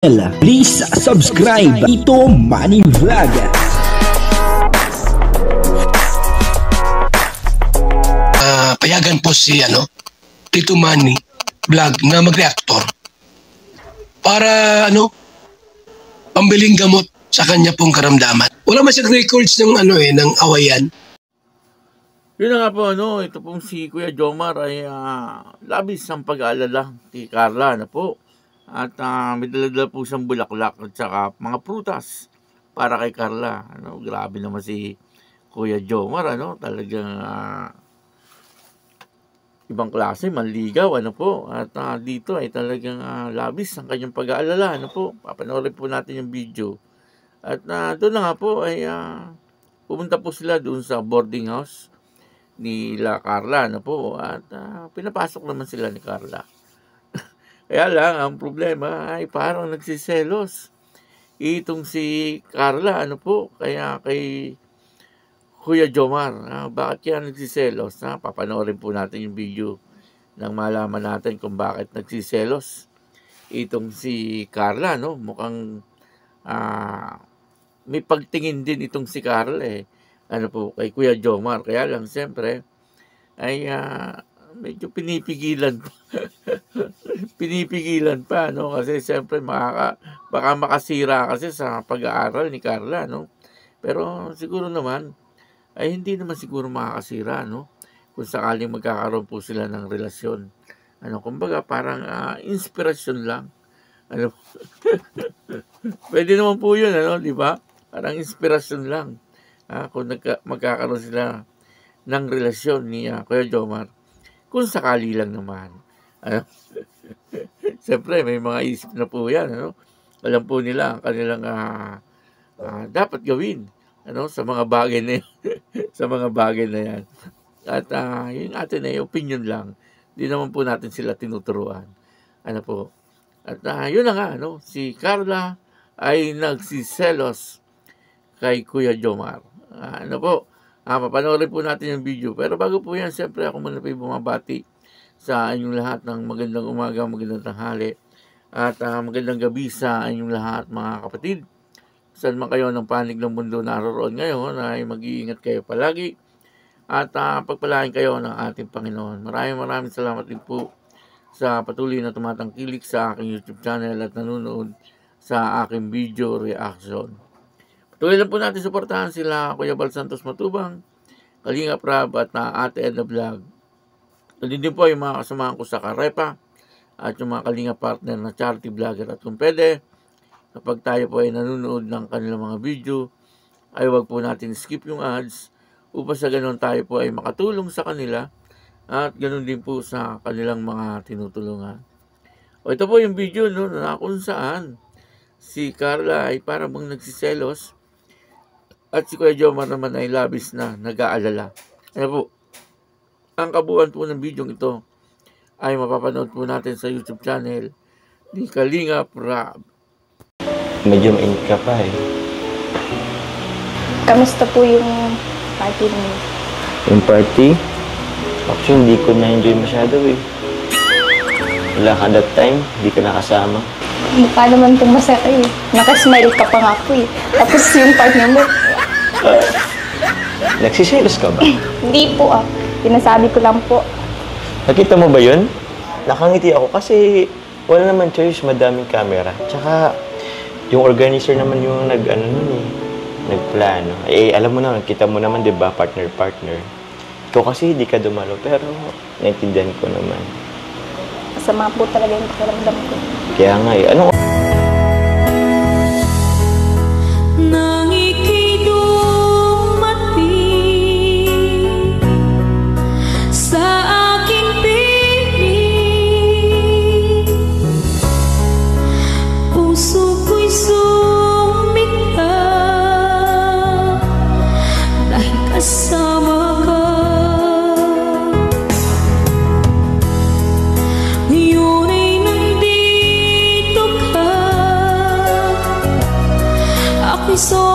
Please subscribe Tito Manny Vlog. Payagan po si Tito Manny Vlog na mag-reactor para pambiling gamot sa kanya pong karamdaman. Wala man siyang records ng ng awayan. Yun na nga po, ito pong si Kuya Jomar ay labis ang pag-aalala kay Carla na po. At may dala po siyang bulaklak at saka mga prutas para kay Carla. Grabe naman si Kuya Jomar, talagang ibang klase, manligaw, At dito ay talagang labis ang kanyang pag-aalala, Papanoorin po natin yung video. At doon na nga po ay pumunta po sila doon sa boarding house nila Carla, At pinapasok naman sila ni Carla. Kaya lang, ang problema ay parang nagsiselos. Itong si Carla, kaya kay Kuya Jomar, bakit kaya nagsiselos? Papanoorin po natin yung video nang malaman natin kung bakit nagsiselos. Itong si Carla, mukhang may pagtingin din itong si Carla, kay Kuya Jomar. Kaya lang, siyempre, ay medyo pinipigilan pinipigilan pa, kasi siyempre baka makasira kasi sa pag-aaral ni Carla, pero siguro naman ay hindi naman siguro makakasira, kung sakaling magkakaroon po sila ng relasyon, kumbaga parang inspirasyon lang, pwede naman po yun, di ba, parang inspirasyon lang, kung magkakaroon sila ng relasyon ni Kuya Jomar. Kung sakali lang naman. Siyempre, may mga isip na po yan. Alam po nila ang kanilang dapat gawin sa mga bagay na yan. Sa mga bagay na yan. At yung atin ay opinion lang. Di naman po natin sila tinuturuan. At yun na nga, si Carla ay nagsiselos kay Kuya Jomar. Papanoorin po natin yung video. Pero bago po yan, siyempre ako muna po bumabati sa inyong lahat ng magandang umaga, magandang tanghali, at magandang gabi sa inyong lahat, mga kapatid. Saan man kayo ng panig ng mundo naroon ngayon, ay mag-iingat kayo palagi at pagpalain kayo ng ating Panginoon. Maraming salamat din po sa patuloy na tumatangkilik sa aking YouTube channel at nanonood sa aking video reaction. Tuloy lang po natin suportahan sila Kuya Bal Santos Matubang, Kalinga Prab at Ate Edna Vlog. Nandun din po yung mga kasamahan ko sa Karepa at yung mga Kalinga partner na charity vlogger. At kung pwede, kapag tayo po ay nanonood ng kanilang mga video, ay wag po natin skip yung ads upang sa ganun tayo po ay makatulong sa kanila at ganun din po sa kanilang mga tinutulungan. Ito po yung video na kung saan si Carla ay parang nagsiselos at si Kuya Jomar naman ay labis na nag-aalala. Ang kabuuan po ng video ito ay mapapanood po natin sa YouTube channel ni Kalinga Prab. Medyo mainit ka pa Kamusta po yung party niyo? Yung party? Actually, hindi ko na-enjoy masyado Wala ka that time, hindi ka nakasama. Mukha naman itong masaya kayo Nakasmile ka pa nga po Tapos yung partner mo. Nagsiselos ka ba? Hindi po Pinasabi ko lang po. Nakita mo ba yun? Nakangiti ako kasi wala naman choice, madaming camera. Tsaka yung organizer naman yung nagplano. Alam mo naman, kita mo naman, 'di ba, partner. Ikaw kasi hindi ka dumalo, pero naintindihan ko naman. Masama po talaga yung pakiramdam ko. Kaya nga ano? So